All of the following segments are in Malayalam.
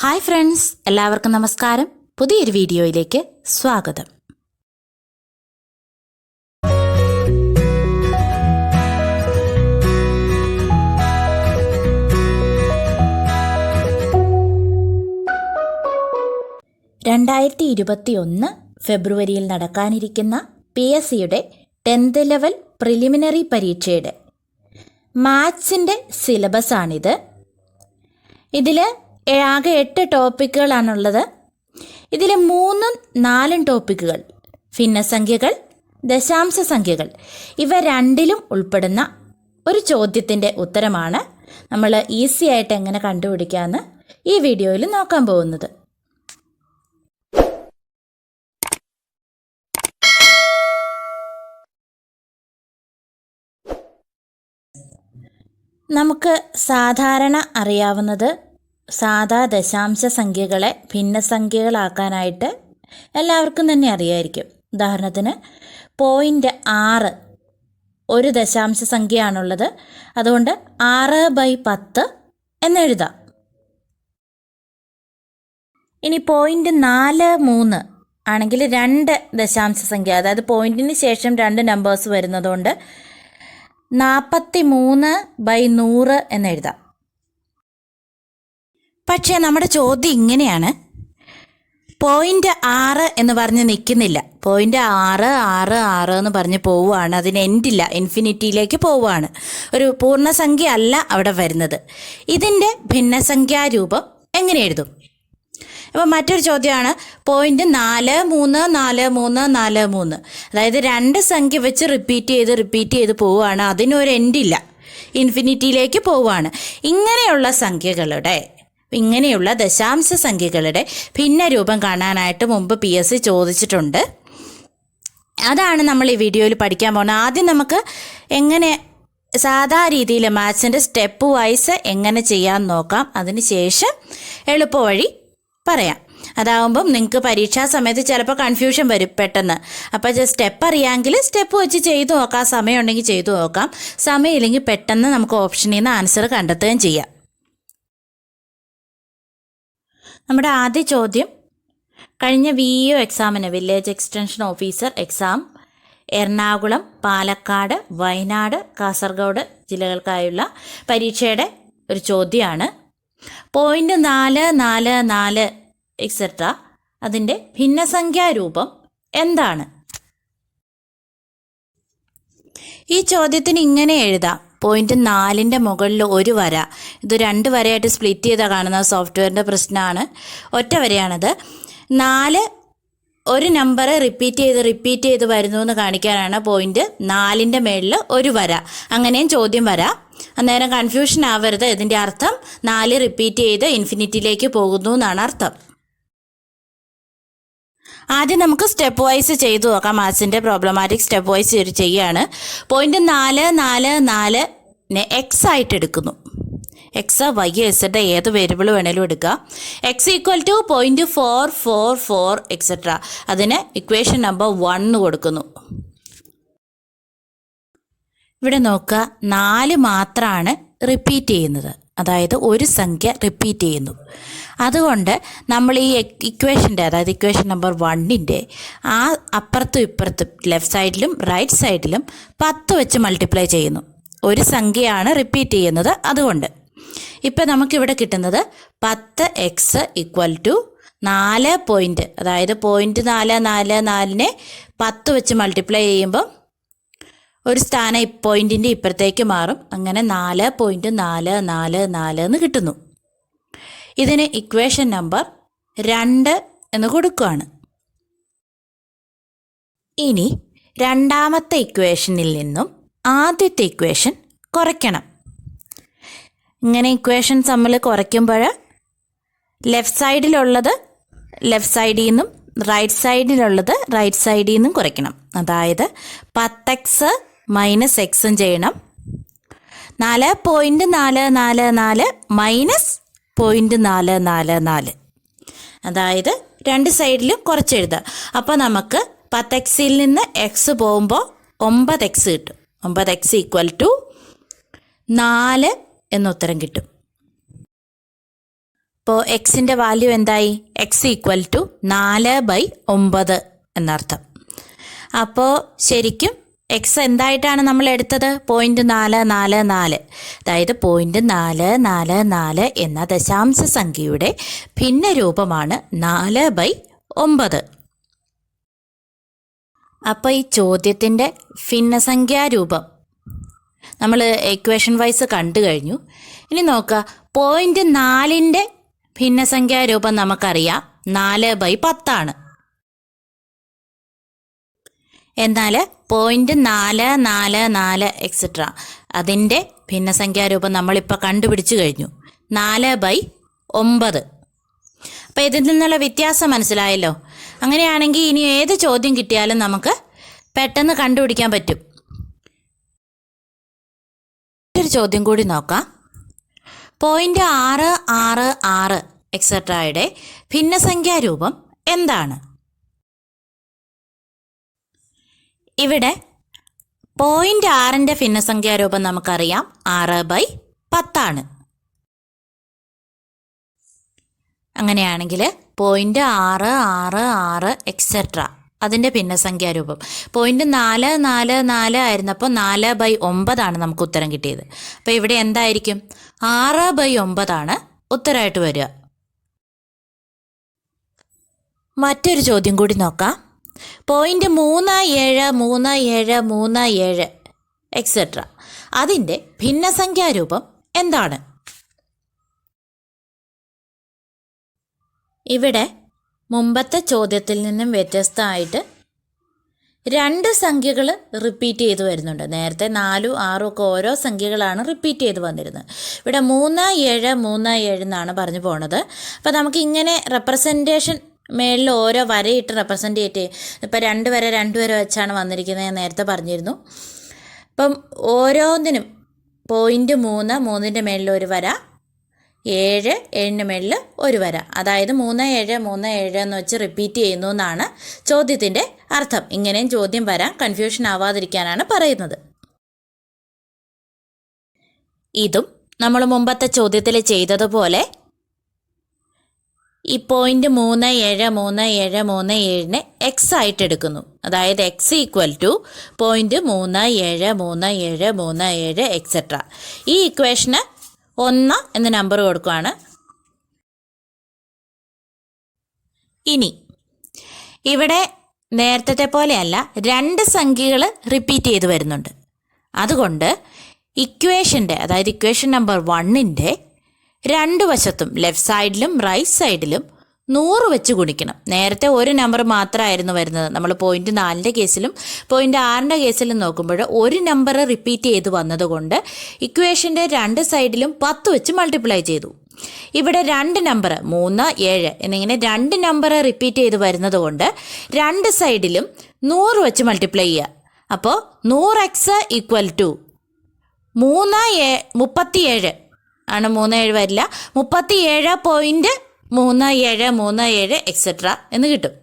ഹായ് ഫ്രണ്ട്സ്, എല്ലാവർക്കും നമസ്കാരം. പുതിയൊരു വീഡിയോയിലേക്ക് സ്വാഗതം. ഫെബ്രുവരിയിൽ നടക്കാനിരിക്കുന്ന PSCയുടെ 10th ലെവൽ പ്രിലിമിനറി പരീക്ഷയുടെ മാത്സിൻ്റെ സിലബസാണിത്. ഇതിൽ ആകെ 8 ടോപ്പിക്കുകളാണുള്ളത്. ഇതിൽ 3ഉം 4ഉം ടോപ്പിക്കുകൾ ഭിന്നസംഖ്യകൾ, ദശാംശ സംഖ്യകൾ, ഇവ രണ്ടിലും ഉൾപ്പെടുന്ന ഒരു ചോദ്യത്തിൻ്റെ ഉത്തരമാണ് നമ്മൾ ഈസി ആയിട്ട് എങ്ങനെ കണ്ടുപിടിക്കാമെന്ന് ഈ വീഡിയോയിൽ നോക്കാൻ പോകുന്നത്. നമുക്ക് സാധാരണ അറിയാവുന്നത് സാധാ ദശാംശ സംഖ്യകളെ ഭിന്നസംഖ്യകളാക്കാനായിട്ട് എല്ലാവർക്കും തന്നെ അറിയായിരിക്കും. ഉദാഹരണത്തിന് 0.6 ഒരു ദശാംശ സംഖ്യയാണുള്ളത്, അതുകൊണ്ട് 6/10 എന്നെഴുതാം. ഇനി 0.43 ആണെങ്കിൽ 2 ദശാംശ സംഖ്യ, അതായത് പോയിന്റിന് ശേഷം 2 നമ്പേഴ്സ് വരുന്നതുകൊണ്ട് 43/100 എന്നെഴുതാം. പക്ഷേ നമ്മുടെ ചോദ്യം ഇങ്ങനെയാണ്, 0.6 എന്ന് പറഞ്ഞ് നിൽക്കുന്നില്ല. 0.666 എന്ന് പറഞ്ഞ് പോവുകയാണ്. അതിന് എൻഡില്ല, ഇൻഫിനിറ്റിയിലേക്ക് പോവുകയാണ്. ഒരു പൂർണ്ണസംഖ്യ അല്ല അവിടെ വരുന്നത്. ഇതിൻ്റെ ഭിന്നസംഖ്യാരൂപം എങ്ങനെ എഴുതും? അപ്പോൾ മറ്റൊരു ചോദ്യമാണ് 0.434343, അതായത് 2 സംഖ്യ വെച്ച് റിപ്പീറ്റ് ചെയ്ത് പോവുകയാണ്. അതിനൊരു എൻഡില്ല, ഇൻഫിനിറ്റിയിലേക്ക് പോവുകയാണ്. ഇങ്ങനെയുള്ള ദശാംശ സംഖ്യകളുടെ ഭിന്നരൂപം കാണാനായിട്ട് മുമ്പ് PSC ചോദിച്ചിട്ടുണ്ട്. അതാണ് നമ്മൾ ഈ വീഡിയോയിൽ പഠിക്കാൻ പോകുന്നത്. ആദ്യം നമുക്ക് എങ്ങനെ സാധാ രീതിയിൽ മാത്സിൻ്റെ സ്റ്റെപ്പ് വൈസ് എങ്ങനെ ചെയ്യാൻ നോക്കാം. അതിന് ശേഷം എളുപ്പവഴി പറയാം. അതാവുമ്പം നിങ്ങൾക്ക് പരീക്ഷാ സമയത്ത് ചിലപ്പോൾ കൺഫ്യൂഷൻ വരും പെട്ടെന്ന്. അപ്പോൾ സ്റ്റെപ്പ് അറിയാമെങ്കിൽ സ്റ്റെപ്പ് വെച്ച് ചെയ്തു നോക്കാം, സമയമുണ്ടെങ്കിൽ ചെയ്തു നോക്കാം. സമയമില്ലെങ്കിൽ പെട്ടെന്ന് നമുക്ക് ഓപ്ഷനിൽ നിന്ന് ആൻസർ കണ്ടെത്തുകയും ചെയ്യാം. നമ്മുടെ ആദ്യ ചോദ്യം, കഴിഞ്ഞ VEO എക്സാമിന്, village extension officer exam, Ernakulam, Palakkad, Wayanad, Kasaragod ജില്ലകൾക്കായുള്ള പരീക്ഷയുടെ ഒരു ചോദ്യമാണ്. 0.444 എക്സെട്ര അതിൻ്റെ ഭിന്നസംഖ്യാരൂപം എന്താണ്? ഈ ചോദ്യത്തിന് ഇങ്ങനെ എഴുതാം. 0.4ൻ്റെ മുകളിൽ ഒരു വര, ഇത് 2 വരയായിട്ട് സ്പ്ലിറ്റ് ചെയ്താൽ കാണുന്ന സോഫ്റ്റ്വെയറിൻ്റെ പ്രശ്നമാണ്. ഒറ്റ വരയാണത്. 4 ഒരു നമ്പർ റിപ്പീറ്റ് ചെയ്ത് വരുന്നു എന്ന് കാണിക്കാനാണ് 0.4ൻ്റെ മേളിൽ ഒരു വര. അങ്ങനെയും ചോദ്യം വരാം. അന്നേരം കൺഫ്യൂഷൻ ആവരുത്. ഇതിൻ്റെ അർത്ഥം 4 റിപ്പീറ്റ് ചെയ്ത് ഇൻഫിനിറ്റിയിലേക്ക് പോകുന്നു എന്നാണ് അർത്ഥം. ആദ്യം നമുക്ക് സ്റ്റെപ്പ് വൈസ് ചെയ്തു നോക്കാം. മാത്സിൻ്റെ പ്രോബ്ലമാറ്റിക് സ്റ്റെപ്പ് വൈസ് ചെയ്യുകയാണ്. 0.444 എക്സ് ആയിട്ട് എടുക്കുന്നു. എക്സ്, വൈ, എക്സെട്ര ഏത് വേരിയബിൾ വേണേലും എടുക്കുക. എക്സ് ഈക്വൽ ടു 0.444 എക്സെട്ര, അതിന് ഇക്വേഷൻ നമ്പർ 1 കൊടുക്കുന്നു. ഇവിടെ നോക്കുക, 4 മാത്രമാണ് റിപ്പീറ്റ് ചെയ്യുന്നത്, അതായത് ഒരു സംഖ്യ റിപ്പീറ്റ് ചെയ്യുന്നു. അതുകൊണ്ട് നമ്മൾ ഈ ഇക്വേഷൻ്റെ, അതായത് ഇക്വേഷൻ നമ്പർ 1ൻ്റെ ആ അപ്പുറത്തും ഇപ്പുറത്തും ലെഫ്റ്റ് സൈഡിലും റൈറ്റ് സൈഡിലും 10 വെച്ച് മൾട്ടിപ്ലൈ ചെയ്യുന്നു. ഒരു സംഖ്യയാണ് റിപ്പീറ്റ് ചെയ്യുന്നത്. അതുകൊണ്ട് ഇപ്പം നമുക്കിവിടെ കിട്ടുന്നത് 10x ഈക്വൽ ടു 4 പോയിൻറ്റ്, അതായത് 0.444നെ 10 വെച്ച് മൾട്ടിപ്ലൈ ചെയ്യുമ്പം ഒരു സ്ഥാനം പോയിൻറ്റിൻ്റെ ഇപ്പുറത്തേക്ക് മാറും. അങ്ങനെ 4.444 എന്ന് കിട്ടുന്നു. ഇതിന് ഇക്വേഷൻ നമ്പർ 2 എന്ന് കൊടുക്കുകയാണ്. ഇനി രണ്ടാമത്തെ ഇക്വേഷനിൽ നിന്നും ആദ്യത്തെ ഇക്വേഷൻ കുറയ്ക്കണം. ഇങ്ങനെ ഇക്വേഷൻസ് നമ്മൾ കുറയ്ക്കുമ്പോൾ ലെഫ്റ്റ് സൈഡിലുള്ളത് ലെഫ്റ്റ് സൈഡിൽ നിന്നും റൈറ്റ് സൈഡിലുള്ളത് റൈറ്റ് സൈഡിൽ നിന്നും കുറയ്ക്കണം. അതായത് 10x മൈനസ് എക്സും ചെയ്യണം. 4.444 മൈനസ് 0.444, അതായത് 2 സൈഡിലും കുറച്ചെഴുതുക. അപ്പോൾ നമുക്ക് 10xൽ നിന്ന് എക്സ് പോകുമ്പോൾ 9x കിട്ടും. 9x ഈക്വൽ ടു 4 എന്നുത്തരം കിട്ടും. അപ്പോൾ എക്സിൻ്റെ വാല്യൂ എന്തായി? എക്സ് ഈക്വൽ ടു 4/9 എന്നർത്ഥം. അപ്പോൾ ശരിക്കും എക്സ് എന്തായിട്ടാണ് നമ്മൾ എടുത്തത്? 0.444. അതായത് 0.444 എന്ന ദശാംശ സംഖ്യയുടെ ഭിന്നരൂപമാണ് 4/9. അപ്പോൾ ഈ ചോദ്യത്തിൻ്റെ ഭിന്നസംഖ്യാരൂപം നമ്മൾ ഇക്വേഷൻ വൈസ് കണ്ടു കഴിഞ്ഞു. ഇനി നോക്കുക, 0.4ൻ്റെ ഭിന്നസംഖ്യാരൂപം നമുക്കറിയാം 4/10. എന്നാൽ 0.444 എക്സെട്ര അതിൻ്റെ ഭിന്നസംഖ്യാരൂപം നമ്മളിപ്പോൾ കണ്ടുപിടിച്ചു കഴിഞ്ഞു 4/9. അപ്പോൾ ഇതിൽ നിന്നുള്ള വ്യത്യാസം മനസ്സിലായല്ലോ. അങ്ങനെയാണെങ്കിൽ ഇനി ഏത് ചോദ്യം കിട്ടിയാലും നമുക്ക് പെട്ടെന്ന് കണ്ടുപിടിക്കാൻ പറ്റും. ഒരു ചോദ്യം കൂടി നോക്കാം. 0.666 എക്സെട്രയുടെ ഭിന്നസംഖ്യാരൂപം എന്താണ്? ഇവിടെ 0.6ൻ്റെ ഭിന്നസംഖ്യാരൂപം നമുക്കറിയാം 6/10. അങ്ങനെയാണെങ്കിൽ 0.666 എക്സെട്ര അതിൻ്റെ ഭിന്നസംഖ്യാരൂപം 0.444 ആയിരുന്നപ്പോൾ 4/9 നമുക്ക് ഉത്തരം കിട്ടിയത്. അപ്പോൾ ഇവിടെ എന്തായിരിക്കും? 6/9 ഉത്തരമായിട്ട് വരിക. മറ്റൊരു ചോദ്യം കൂടി നോക്കാം. 0.373737 എക്സെട്ര അതിൻ്റെ ഭിന്നസംഖ്യാരൂപം എന്താണ്? ഇവിടെ മുമ്പത്തെ ചോദ്യത്തിൽ നിന്നും വ്യത്യസ്തമായിട്ട് 2 സംഖ്യകൾ റിപ്പീറ്റ് ചെയ്ത് വരുന്നുണ്ട്. നേരത്തെ 4, 6 ഒക്കെ ഓരോ സംഖ്യകളാണ് റിപ്പീറ്റ് ചെയ്ത് വന്നിരുന്നത്. ഇവിടെ 3737 എന്നാണ് പറഞ്ഞു പോണത്. അപ്പോൾ നമുക്ക് ഇങ്ങനെ റെപ്രസെൻറ്റേഷൻ മേളിൽ ഓരോ വരയിട്ട് റെപ്രസെൻ്റ് ചെയ്തിട്ട് ഇപ്പോൾ 2 വര 2 വര വെച്ചാണ് വന്നിരിക്കുന്നത്. ഞാൻ നേരത്തെ പറഞ്ഞിരുന്നു. അപ്പം ഓരോന്നിനും 0.3, 3ൻ്റെ മേളിൽ ഒരു വര, 7, 7ൻ്റെ മേളിൽ ഒരു വര, അതായത് 3737 എന്ന് വെച്ച് റിപ്പീറ്റ് ചെയ്യുന്നു എന്നാണ് ചോദ്യത്തിൻ്റെ അർത്ഥം. ഇങ്ങനെയും ചോദ്യം വരാൻ കൺഫ്യൂഷൻ ആവാതിരിക്കാനാണ് പറയുന്നത്. ഇതും നമ്മൾ മുമ്പത്തെ ചോദ്യത്തിൽ ചെയ്തതുപോലെ ഈ 0.373737നെ എക്സ് ആയിട്ട് എടുക്കുന്നു. അതായത് എക്സ് ഈക്വൽ ടു 0.373737 എക്സെട്ര. ഈ ഇക്വേഷന് 1 എന്ന നമ്പർ കൊടുക്കുകയാണ്. ഇനി ഇവിടെ നേരത്തെ പോലെയല്ല, 2 സംഖ്യകൾ റിപ്പീറ്റ് ചെയ്ത് വരുന്നുണ്ട്. അതുകൊണ്ട് ഇക്വേഷൻ്റെ, അതായത് ഇക്വേഷൻ നമ്പർ 1ൻ്റെ 2 വശത്തും ലെഫ്റ്റ് സൈഡിലും റൈറ്റ് സൈഡിലും 100 വെച്ച് ഗുണിക്കണം. നേരത്തെ ഒരു നമ്പർ മാത്രമായിരുന്നു വരുന്നത്. നമ്മൾ 0.4ൻ്റെ കേസിലും 0.6ൻ്റെ കേസിലും നോക്കുമ്പോൾ ഒരു നമ്പർ റിപ്പീറ്റ് ചെയ്ത് വന്നതുകൊണ്ട് ഇക്വേഷൻ്റെ 2 സൈഡിലും 10 വെച്ച് മൾട്ടിപ്ലൈ ചെയ്തു. ഇവിടെ 2 നമ്പർ 3, 7 എന്നിങ്ങനെ 2 നമ്പർ റിപ്പീറ്റ് ചെയ്ത് വരുന്നത് കൊണ്ട് 2 സൈഡിലും 100 വെച്ച് മൾട്ടിപ്ലൈ ചെയ്യുക. അപ്പോൾ 100x ഈക്വൽ ടു 37 ആണ്. 37 വരില്ല, 37.3737 എക്സെട്ര എന്ന് കിട്ടും.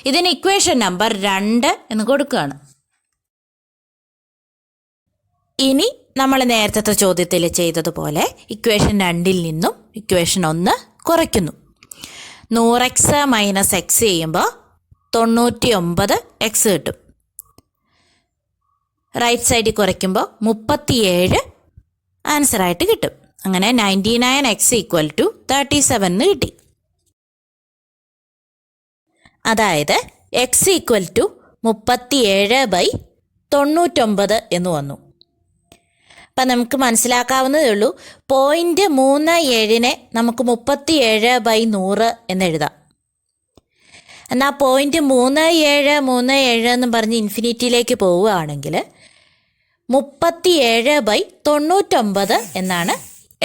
ഇതിന് ഇക്വേഷൻ നമ്പർ 2 എന്ന് കൊടുക്കുകയാണ്. ഇനി നമ്മൾ നേരത്തെ ചോദ്യത്തിൽ ചെയ്തതുപോലെ ഇക്വേഷൻ 2ൽ നിന്നും ഇക്വേഷൻ 1 കുറയ്ക്കുന്നു. 100x മൈനസ് എക്സ് ചെയ്യുമ്പോൾ 99x കിട്ടും. റൈറ്റ് സൈഡിൽ കുറയ്ക്കുമ്പോൾ 37 ആൻസറായിട്ട് കിട്ടും. അങ്ങനെ 99x ഈക്വൽ ടു 37 എന്ന് കിട്ടി. അതായത് എക്സ് ഈക്വൽ ടു 37/99 എന്ന് വന്നു. അപ്പം നമുക്ക് മനസ്സിലാക്കാവുന്നതേ ഉള്ളൂ, 0.37നെ നമുക്ക് 37/100 എന്നെഴുതാം. എന്നാൽ 0.3737 എന്ന് പറഞ്ഞ് ഇൻഫിനിറ്റിയിലേക്ക് പോവുകയാണെങ്കിൽ 37/99 എന്നാണ്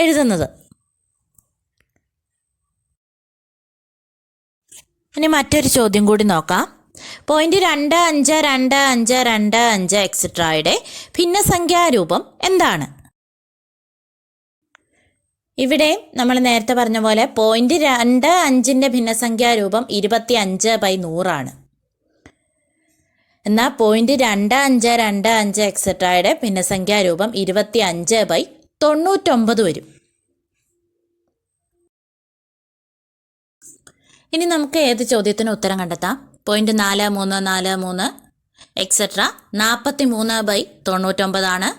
എഴുതുന്നത്. ഇനി മറ്റൊരു ചോദ്യം കൂടി നോക്കാം. 0.252525 എക്സെട്രയുടെ ഭിന്നസംഖ്യാരൂപം എന്താണ്? ഇവിടെ നമ്മൾ നേരത്തെ പറഞ്ഞ പോലെ 0.25ൻ്റെ ഭിന്നസംഖ്യാരൂപം 25/100 ആണ്. എന്നാൽ 0.2525 എക്സെട്രയുടെ ഭിന്നസംഖ്യാരൂപം 25/99 വരും. ഇനി നമുക്ക് ഏത് ചോദ്യത്തിന് ഉത്തരം കണ്ടെത്താം? പോയിന്റ് 4, 3, 4, 3 എക്സെട്ര 43/99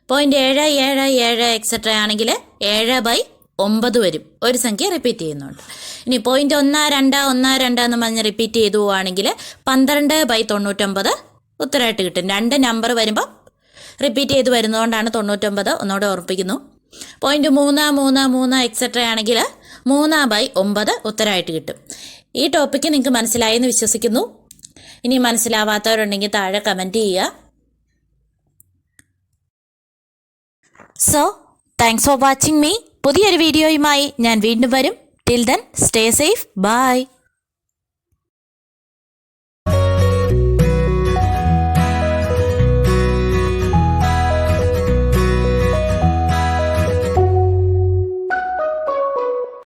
പോയിന്റ് 7, 7, 7 എക്സെട്ര ആണെങ്കിൽ 7/9 വരും. ഒരു സംഖ്യ റിപ്പീറ്റ് ചെയ്യുന്നുണ്ട്. ഇനി പോയിന്റ് 1, 2, 1, 2 എന്ന് പറഞ്ഞ് റിപ്പീറ്റ് ചെയ്തു പോവുകയാണെങ്കിൽ 12/99 ഉത്തരമായിട്ട് കിട്ടും. 2 നമ്പർ വരുമ്പോൾ റിപ്പീറ്റ് ചെയ്ത് വരുന്നതുകൊണ്ടാണ് 99. ഒന്നുകൂടെ ഓർപ്പിക്കുന്നു. പോയിന്റ് 3, 3, 3 എക്സെട്ര ആണെങ്കിൽ 3/9 ഉത്തരമായിട്ട് കിട്ടും. ഈ ടോപ്പിക്ക് നിങ്ങൾക്ക് മനസ്സിലായെന്ന് വിശ്വസിക്കുന്നു. ഇനി മനസ്സിലാവാത്തവരുണ്ടെങ്കിൽ താഴെ കമൻറ്റ് ചെയ്യുക. So thanks for watching me. പുതിയൊരു വീഡിയോയുമായി ഞാൻ വീണ്ടും വരും. Till then stay safe. By.